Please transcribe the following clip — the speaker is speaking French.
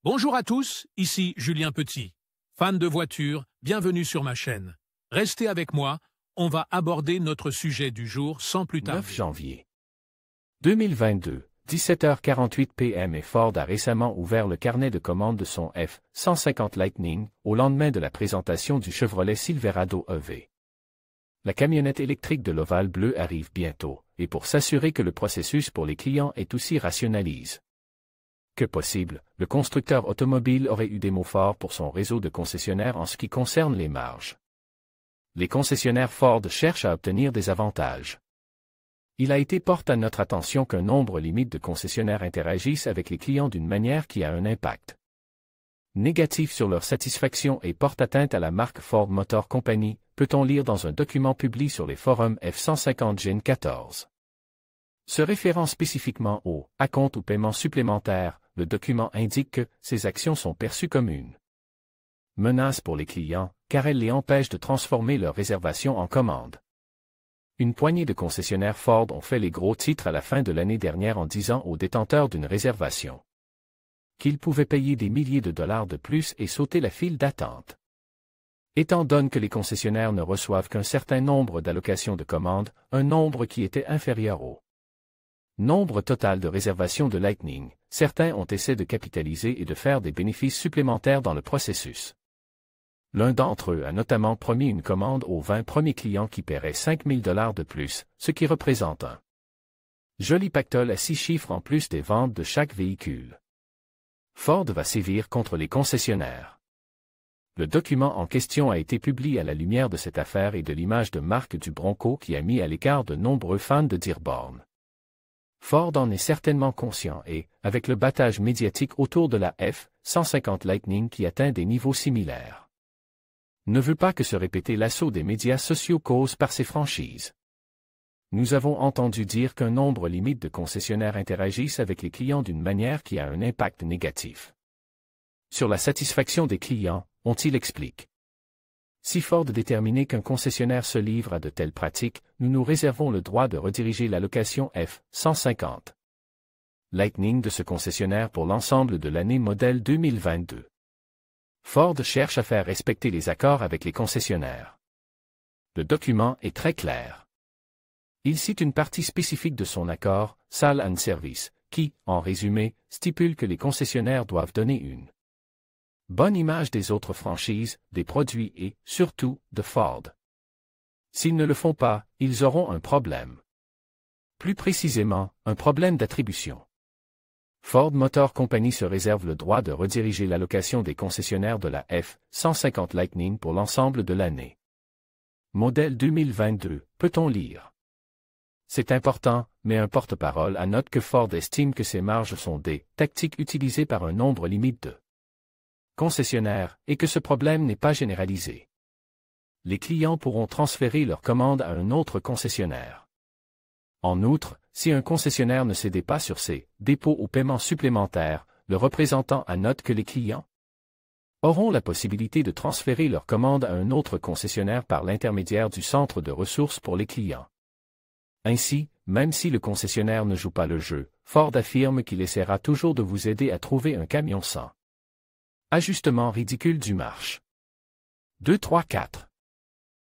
Bonjour à tous, ici Julien Petit. Fan de voitures, bienvenue sur ma chaîne. Restez avec moi, on va aborder notre sujet du jour sans plus tarder. 9 janvier 2022, 17h48 p.m. et Ford a récemment ouvert le carnet de commandes de son F-150 Lightning au lendemain de la présentation du Chevrolet Silverado EV. La camionnette électrique de l'Ovale bleu arrive bientôt, et pour s'assurer que le processus pour les clients est aussi rationalise que possible, le constructeur automobile aurait eu des mots forts pour son réseau de concessionnaires en ce qui concerne les marges. Les concessionnaires Ford cherchent à obtenir des avantages. Il a été porté à notre attention qu'un nombre limite de concessionnaires interagissent avec les clients d'une manière qui a un impact négatif sur leur satisfaction et porte atteinte à la marque Ford Motor Company, peut-on lire dans un document publié sur les forums F150 Gen 14. Se référant spécifiquement au « acompte ou paiement supplémentaire », le document indique que ces actions sont perçues comme une menace pour les clients, car elles les empêchent de transformer leur réservation en commande. Une poignée de concessionnaires Ford ont fait les gros titres à la fin de l'année dernière en disant aux détenteurs d'une réservation qu'ils pouvaient payer des milliers de dollars de plus et sauter la file d'attente. Étant donné que les concessionnaires ne reçoivent qu'un certain nombre d'allocations de commandes, un nombre qui était inférieur au nombre total de réservations de Lightning, certains ont essayé de capitaliser et de faire des bénéfices supplémentaires dans le processus. L'un d'entre eux a notamment promis une commande aux 20 premiers clients qui paieraient 5 000 $ de plus, ce qui représente un joli pactole à 6 chiffres en plus des ventes de chaque véhicule. Ford va sévir contre les concessionnaires. Le document en question a été publié à la lumière de cette affaire et de l'image de marque du Bronco qui a mis à l'écart de nombreux fans de Dearborn. Ford en est certainement conscient et, avec le battage médiatique autour de la F-150 Lightning qui atteint des niveaux similaires, ne veut pas que se répéter l'assaut des médias sociaux cause par ces franchises. Nous avons entendu dire qu'un nombre limite de concessionnaires interagissent avec les clients d'une manière qui a un impact négatif sur la satisfaction des clients, ont-ils expliqué. Si Ford déterminait qu'un concessionnaire se livre à de telles pratiques, nous nous réservons le droit de rediriger l'allocation F-150 Lightning de ce concessionnaire pour l'ensemble de l'année modèle 2022. Ford cherche à faire respecter les accords avec les concessionnaires. Le document est très clair. Il cite une partie spécifique de son accord, Sale and Service, qui, en résumé, stipule que les concessionnaires doivent donner une bonne image des autres franchises, des produits et, surtout, de Ford. S'ils ne le font pas, ils auront un problème. Plus précisément, un problème d'attribution. Ford Motor Company se réserve le droit de rediriger l'allocation des concessionnaires de la F-150 Lightning pour l'ensemble de l'année. Modèle 2022, peut-on lire. C'est important, mais un porte-parole note que Ford estime que ces marges sont des tactiques utilisées par un nombre limite de concessionnaires, et que ce problème n'est pas généralisé. Les clients pourront transférer leur commande à un autre concessionnaire. En outre, si un concessionnaire ne cédait pas sur ses dépôts ou paiements supplémentaires, le représentant note que les clients auront la possibilité de transférer leur commande à un autre concessionnaire par l'intermédiaire du centre de ressources pour les clients. Ainsi, même si le concessionnaire ne joue pas le jeu, Ford affirme qu'il essaiera toujours de vous aider à trouver un camion sans ajustement ridicule du marche. 2, 3, 4.